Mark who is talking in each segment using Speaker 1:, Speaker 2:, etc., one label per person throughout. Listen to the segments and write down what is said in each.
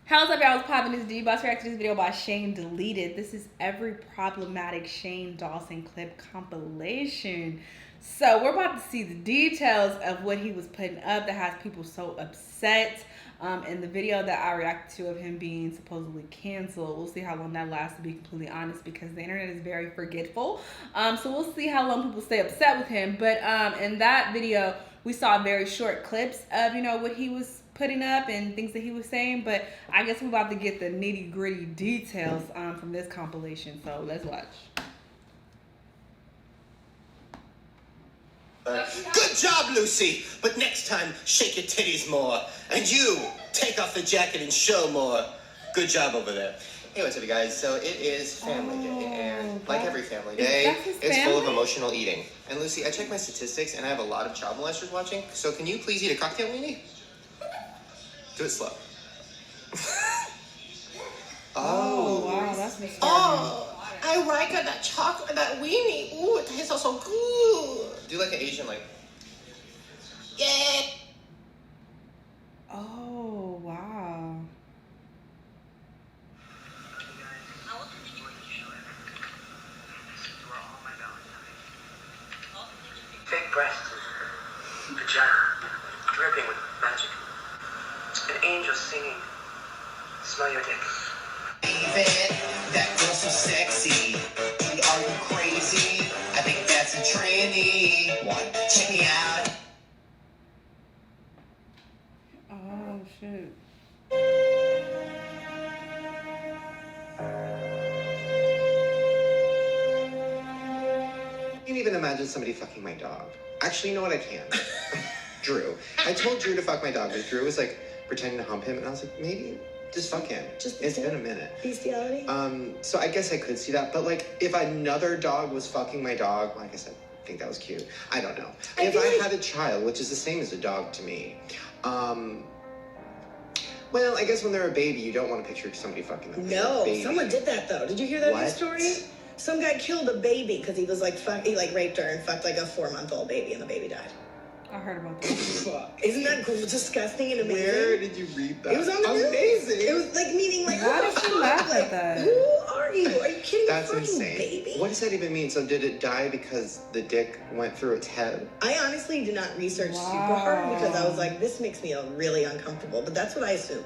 Speaker 1: How's up, y'all? What's poppin'? This is DBoss react to this video by Shane Deleted. This is every problematic Shane Dawson clip compilation. So we're about to see the details of what he was putting up that has people so upset. In the video that I reacted to of him being supposedly canceled, we'll see how long that lasts, to be completely honest, because the internet is very forgetful. So we'll see how long people stay upset with him. But in that video, we saw very short clips of, what he was putting up and things that he was saying. But I guess we're about to get the nitty gritty details from this compilation. So let's watch.
Speaker 2: Good job, Lucy. But next time, shake your titties more. And you, take off the jacket and show more. Good job over there. Hey, what's up, you guys? So it is Family Day, and like every Family Day, it's full of emotional eating. And Lucy, I checked my statistics, and I have a lot of child molesters watching. So can you please eat a cocktail weenie? Do it slow.
Speaker 1: Oh, wow, that's disturbing.
Speaker 3: Oh, I like that chocolate, that weenie. Ooh, it tastes so good.
Speaker 2: Do like an Asian, like.
Speaker 3: Yeah.
Speaker 1: Oh, wow.
Speaker 4: Fake breasts, vagina, dripping with magic. An angel singing. Smell your dick.
Speaker 2: David, that girl's so sexy. Are you crazy? I think that's a tranny. One, check me out.
Speaker 1: Oh, shit.
Speaker 5: I can't even imagine somebody fucking my dog. Actually, you know what, I can. Drew. I told Drew to fuck my dog, but Drew was like pretending to hump him, and I was like, maybe just fuck him. It's been a minute.
Speaker 3: Bestiality?
Speaker 5: So I guess I could see that, but like if another dog was fucking my dog, like I said, I think that was cute. I don't know. If I had a child, which is the same as a dog to me, well, I guess when they're a baby, you don't want to picture somebody fucking them.
Speaker 3: No, someone did that though. Did you hear that news story? Some guy killed a baby because he was like, he like raped her and fucked like a 4-month-old baby, and the baby died.
Speaker 1: I heard about that.
Speaker 3: Isn't that disgusting and amazing?
Speaker 5: Where did you read that?
Speaker 3: It was on the news.
Speaker 5: Amazing.
Speaker 3: It was like meaning like,
Speaker 1: why did you laugh at that?
Speaker 3: Who are you? Are you kidding me?
Speaker 5: That's
Speaker 3: Fucking
Speaker 5: insane.
Speaker 3: Baby?
Speaker 5: What does that even mean? So did it die because the dick went through its head?
Speaker 3: I honestly did not research super hard because I was like, this makes me really uncomfortable. But that's what I assume.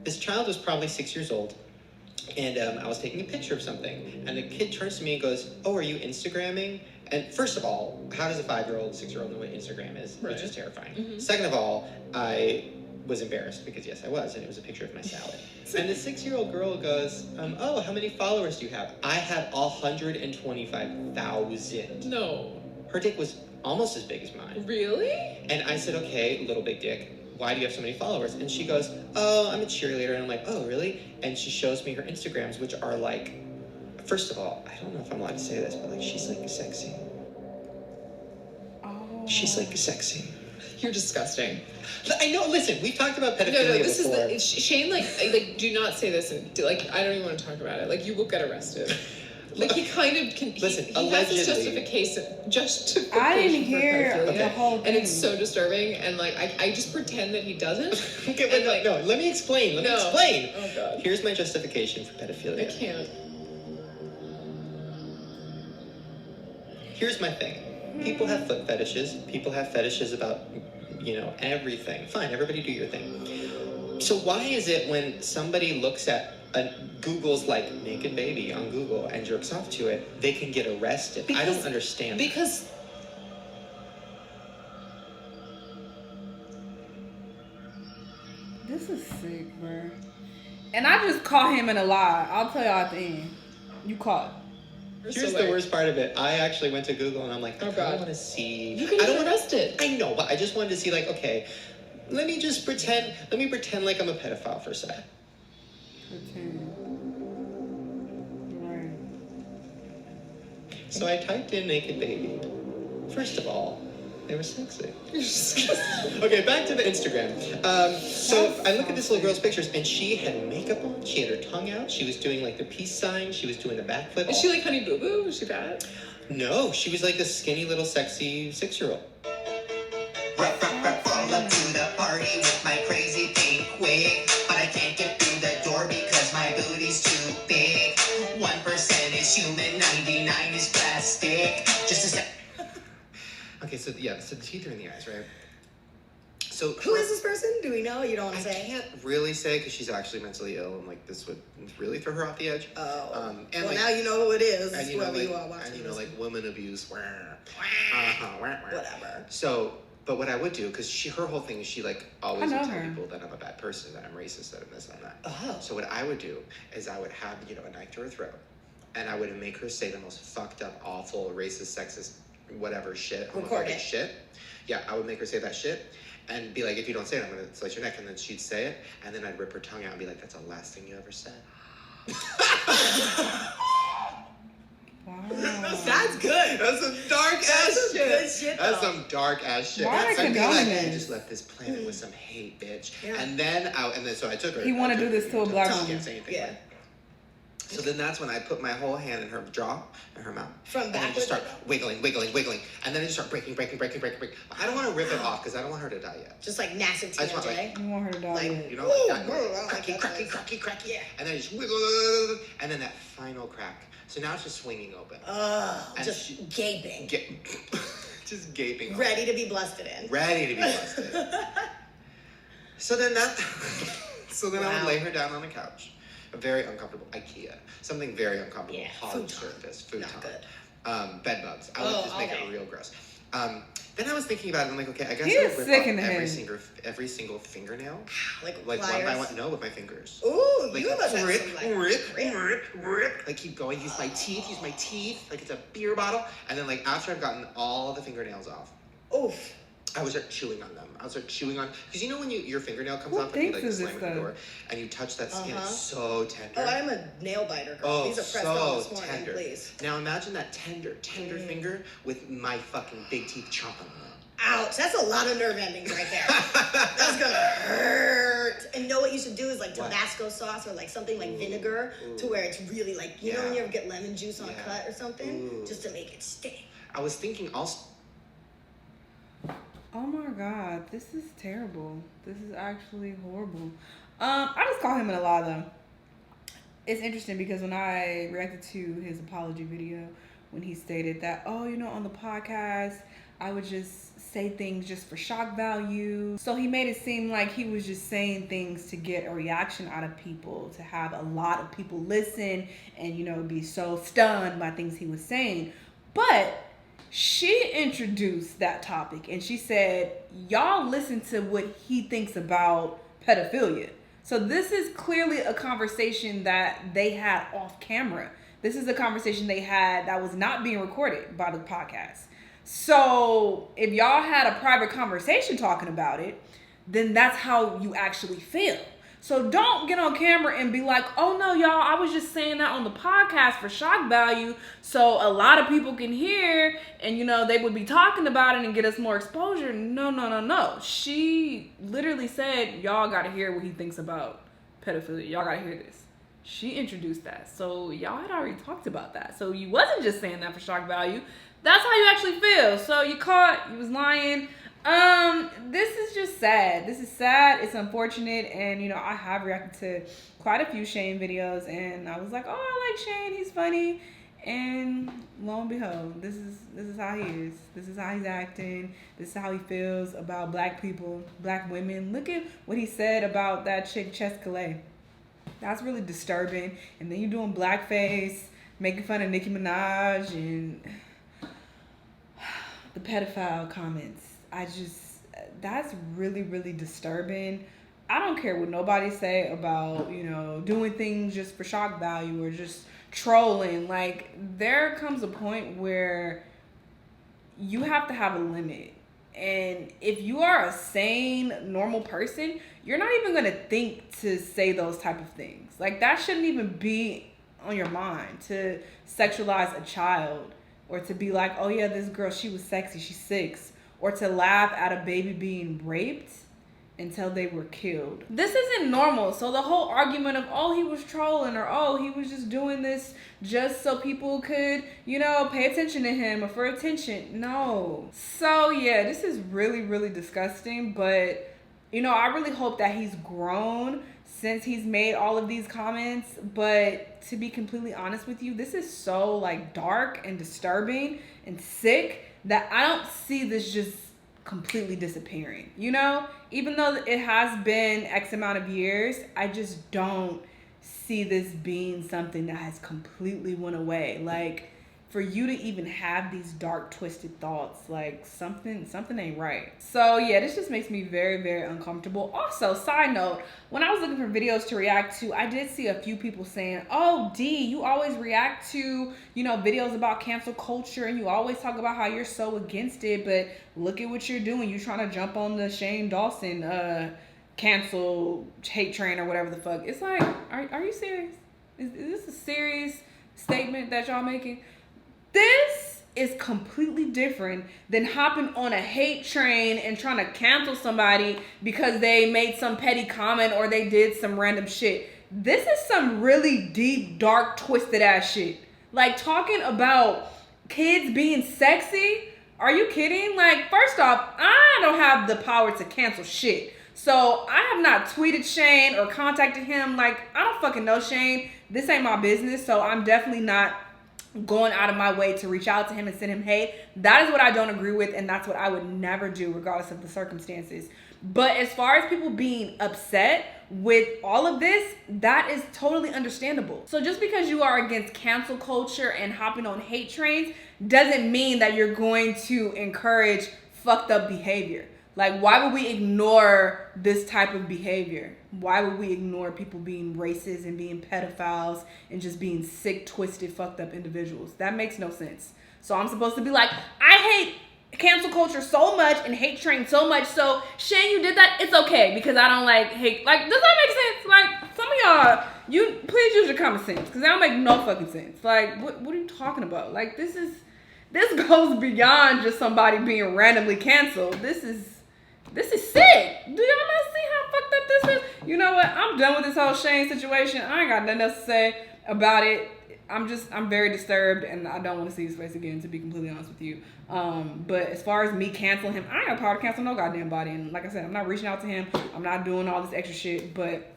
Speaker 6: This child was probably 6 years old, and I was taking a picture of something, and the kid turns to me and goes, "Oh, are you Instagramming?" And first of all, how does a 5-year-old, 6-year-old know what Instagram is? Right. Which is terrifying. Second of all, I was embarrassed because yes, I was, and it was a picture of my salad. And the 6-year-old girl goes, "Oh, how many followers do you have?" I had 125,000.
Speaker 7: No.
Speaker 6: Her dick was almost as big as mine.
Speaker 7: Really?
Speaker 6: And I said, "Okay, little big dick, why do you have so many followers?" And she goes, "Oh, I'm a cheerleader." And I'm like, "Oh, really?" And she shows me her Instagrams, which are like, first of all, I don't know if I'm allowed to say this, but like, she's like sexy.
Speaker 1: Oh.
Speaker 6: She's like sexy.
Speaker 7: You're disgusting.
Speaker 6: I know, listen, we've talked about pedophilia
Speaker 7: No, this
Speaker 6: before.
Speaker 7: is Shane, like, do not say this, and like, I don't even want to talk about it. Like, you will get arrested. Like, he kind of can.
Speaker 6: Listen,
Speaker 7: he has this justification.
Speaker 1: I didn't hear
Speaker 7: the
Speaker 1: whole thing.
Speaker 7: and it's so disturbing. And like, I just pretend that he doesn't.
Speaker 6: Okay, but no, let me explain. Let me explain.
Speaker 7: Oh God.
Speaker 6: Here's my justification for pedophilia.
Speaker 7: I can't.
Speaker 6: Here's my thing. People have foot fetishes. People have fetishes about, everything. Fine, everybody do your thing. So why is it when somebody looks at Google's like naked baby on Google and jerks off to it, they can get arrested? I don't understand.
Speaker 7: Because
Speaker 1: This is sick, bro. And I just caught him in a lie. I'll tell y'all at the end. You caught.
Speaker 6: Here's the worst part of it. I actually went to Google and I'm like, I
Speaker 7: God.
Speaker 6: want to see.
Speaker 7: You can get arrested.
Speaker 6: I know, but I just wanted to see, like, okay, let me pretend like I'm a pedophile for a second.
Speaker 1: Right.
Speaker 6: So I typed in naked baby. First of all, they were sexy. Okay, back to the Instagram. So I look at this little girl's pictures, and she had makeup on. She had her tongue out. She was doing like the peace sign. She was doing the backflip.
Speaker 7: Is she like Honey Boo Boo? Is she bad?
Speaker 6: No, she was like a skinny little sexy 6-year-old.
Speaker 2: Rap, rap, rap,
Speaker 6: Okay, so the teeth are in the eyes, right? So
Speaker 3: Who is this person? Do we know? You don't want to
Speaker 6: I
Speaker 3: say?
Speaker 6: can't really say because she's actually mentally ill, and like this would really throw her off the edge.
Speaker 3: Oh.
Speaker 6: And
Speaker 3: well,
Speaker 6: like,
Speaker 3: now you know who it is.
Speaker 6: and you know,
Speaker 3: whoever
Speaker 6: like,
Speaker 3: you are watching
Speaker 6: and you know,
Speaker 3: this.
Speaker 6: like woman abuse.
Speaker 3: Whatever.
Speaker 6: So, but what I would do, because her whole thing is she like always
Speaker 1: I
Speaker 6: would
Speaker 1: know
Speaker 6: tell
Speaker 1: her.
Speaker 6: people that I'm a bad person, that I'm racist, that I'm this, and that.
Speaker 3: Oh.
Speaker 6: So what I would do is I would have a knife to her throat, and I would make her say the most fucked up, awful, racist, sexist, whatever shit,
Speaker 3: Record
Speaker 6: homophobic
Speaker 3: it.
Speaker 6: shit. Yeah, I would make her say that shit. And be like, if you don't say it, I'm gonna slice your neck. And then she'd say it, and then I'd rip her tongue out and be like, that's the last thing you ever said.
Speaker 1: Wow.
Speaker 3: That's good.
Speaker 6: That's some dark ass
Speaker 3: That's some
Speaker 6: shit.
Speaker 3: good shit,
Speaker 6: That's
Speaker 3: though.
Speaker 6: some dark ass shit.
Speaker 1: Why are they
Speaker 6: I'd be
Speaker 1: condoning
Speaker 6: like,
Speaker 1: this?
Speaker 6: you just left this planet with some hate, bitch.
Speaker 3: Yeah.
Speaker 6: And then so I took her.
Speaker 1: He wanna do this to a black
Speaker 6: She
Speaker 1: woman.
Speaker 6: can't say anything.
Speaker 3: Yeah.
Speaker 6: So then that's when I put my whole hand in her jaw and her mouth.
Speaker 3: From
Speaker 6: and then
Speaker 3: backwards?
Speaker 6: just start wiggling. And then I just start breaking. I don't want to rip it off because I don't want her to die yet.
Speaker 3: Just like massive
Speaker 6: I just want,
Speaker 3: TMJ.
Speaker 1: You want her to die.
Speaker 3: Like,
Speaker 6: You know,
Speaker 3: Ooh,
Speaker 6: like that.
Speaker 3: bro, I like that
Speaker 6: Cracky.
Speaker 3: Yeah.
Speaker 6: And then I just wiggle. And then that final crack. So now it's just swinging open. And
Speaker 3: Just gaping.
Speaker 6: Just gaping. open.
Speaker 3: Ready to be blasted in.
Speaker 6: Ready to be busted. So then I
Speaker 3: Wow.
Speaker 6: would lay her down on a couch. A very uncomfortable IKEA. Something very uncomfortable.
Speaker 3: Yeah,
Speaker 6: Hard
Speaker 3: futon.
Speaker 6: surface.
Speaker 3: Not good.
Speaker 6: Bed bugs. I would just make
Speaker 3: okay.
Speaker 6: it real gross. Then I was thinking about it. I'm like, okay, I guess
Speaker 1: He
Speaker 6: I
Speaker 1: is
Speaker 6: would
Speaker 1: sick
Speaker 6: rip
Speaker 1: in
Speaker 6: off
Speaker 1: the
Speaker 6: every single fingernail.
Speaker 3: Like
Speaker 6: Like
Speaker 3: pliers.
Speaker 6: one by one. No, with my fingers.
Speaker 3: Ooh,
Speaker 6: Like
Speaker 3: you must have
Speaker 6: rip.
Speaker 3: some
Speaker 6: Like keep going. Use my teeth. Like it's a beer bottle. And then like after I've gotten all the fingernails off,
Speaker 3: Oof.
Speaker 6: I would start chewing on them. Because you know when your fingernail comes
Speaker 1: Who
Speaker 6: off and you
Speaker 1: thinks
Speaker 6: like
Speaker 1: of
Speaker 6: slam
Speaker 1: this
Speaker 6: it in the
Speaker 1: stuff?
Speaker 6: door and you touch that skin,
Speaker 3: Uh-huh.
Speaker 6: it's so tender.
Speaker 3: Oh, I'm a nail biter girl.
Speaker 6: Oh,
Speaker 3: These are pressed
Speaker 6: so
Speaker 3: on this morning,
Speaker 6: tender.
Speaker 3: please.
Speaker 6: Now imagine that tender finger with my fucking big teeth chomping on them.
Speaker 3: Ouch, that's a lot of nerve endings right there. That's gonna hurt. And you know what you should do is like
Speaker 6: What?
Speaker 3: Tabasco sauce or like something like
Speaker 6: Ooh,
Speaker 3: vinegar to where it's really like, you know when
Speaker 6: Yeah.
Speaker 3: you ever get lemon juice on a
Speaker 6: Yeah.
Speaker 3: cut or something?
Speaker 6: Ooh.
Speaker 3: Just to make it stick.
Speaker 6: I was thinking also.
Speaker 1: Oh my god, this is terrible. This is actually horrible. I just call him an Alala. It's interesting because when I reacted to his apology video, when he stated that, oh, on the podcast, I would just say things just for shock value. So he made it seem like he was just saying things to get a reaction out of people, to have a lot of people listen and, be so stunned by things he was saying. But she introduced that topic and she said, y'all listen to what he thinks about pedophilia. So this is clearly a conversation that they had off camera. This is a conversation they had that was not being recorded by the podcast. So if y'all had a private conversation talking about it, then that's how you actually feel. So don't get on camera and be like, oh no, y'all, I was just saying that on the podcast for shock value so a lot of people can hear and, they would be talking about it and get us more exposure. No. She literally said, y'all got to hear what he thinks about pedophilia. Y'all got to hear this. She introduced that. So y'all had already talked about that. So you wasn't just saying that for shock value. That's how you actually feel. So you caught, you was lying. This is just sad. This is sad. It's unfortunate. And, I have reacted to quite a few Shane videos and I was like, oh, I like Shane. He's funny. And lo and behold, this is how he is. This is how he's acting. This is how he feels about black people, black women. Look at what he said about that chick, Chescalay. That's really disturbing. And then you're doing blackface, making fun of Nicki Minaj and the pedophile comments. That's really, really disturbing. I don't care what nobody say about, doing things just for shock value or just trolling. Like, there comes a point where you have to have a limit. And if you are a sane, normal person, you're not even going to think to say those type of things. Like, that shouldn't even be on your mind to sexualize a child or to be like, oh yeah, this girl, she was sexy, she's 6, or to laugh at a baby being raped until they were killed. This isn't normal. So the whole argument of, oh, he was trolling or, oh, he was just doing this just so people could, pay attention to him or for attention. No. So yeah, this is really, really disgusting. But, I really hope that he's grown since he's made all of these comments. But to be completely honest with you, this is so dark and disturbing and sick that I don't see this just completely disappearing, you know? Even though it has been X amount of years, I just don't see this being something that has completely went away. Like, for you to even have these dark, twisted thoughts, like something ain't right. So yeah, this just makes me very, very uncomfortable. Also, side note, when I was looking for videos to react to, I did see a few people saying, oh, D, you always react to, you know, videos about cancel culture and you always talk about how you're so against it, but look at what you're doing. You're trying to jump on the Shane Dawson cancel hate train or whatever the fuck. It's like, are you serious? Is this a serious statement that y'all making? This is completely different than hopping on a hate train and trying to cancel somebody because they made some petty comment or they did some random shit. This is some really deep, dark, twisted ass shit. Like, talking about kids being sexy. Are you kidding? Like, first off, I don't have the power to cancel shit. So I have not tweeted Shane or contacted him. Like, I don't fucking know Shane. This ain't my business. So I'm definitely not going out of my way to reach out to him and send him hate. That is what I don't agree with, and that's what I would never do regardless of the circumstances. But as far as people being upset with all of this, that is totally understandable. So just because you are against cancel culture and hopping on hate trains doesn't mean that you're going to encourage fucked up behavior. Like, why would we ignore this type of behavior? Why would we ignore people being racist and being pedophiles and just being sick, twisted, fucked up individuals? That makes no sense. So I'm supposed to be like, I hate cancel culture so much and hate train so much, so Shane, you did that, it's okay because I don't like hate. Like, does that make sense? Like, some of y'all, you please use your common sense because that don't make no fucking sense. Like, what are you talking about? Like, this goes beyond just somebody being randomly canceled. This is sick. Do y'all not see how fucked up this is? You know what? I'm done with this whole Shane situation. I ain't got nothing else to say about it. I'm very disturbed and I don't want to see his face again, to be completely honest with you. But as far as me canceling him, I ain't got power to cancel no goddamn body. And like I said, I'm not reaching out to him. I'm not doing all this extra shit, but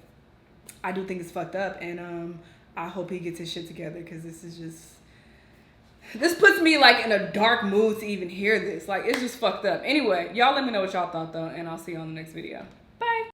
Speaker 1: I do think it's fucked up. And I hope he gets his shit together because this puts me like in a dark mood to even hear this. Like, it's just fucked up. Anyway, y'all let me know what y'all thought though, and I'll see you on the next video. Bye.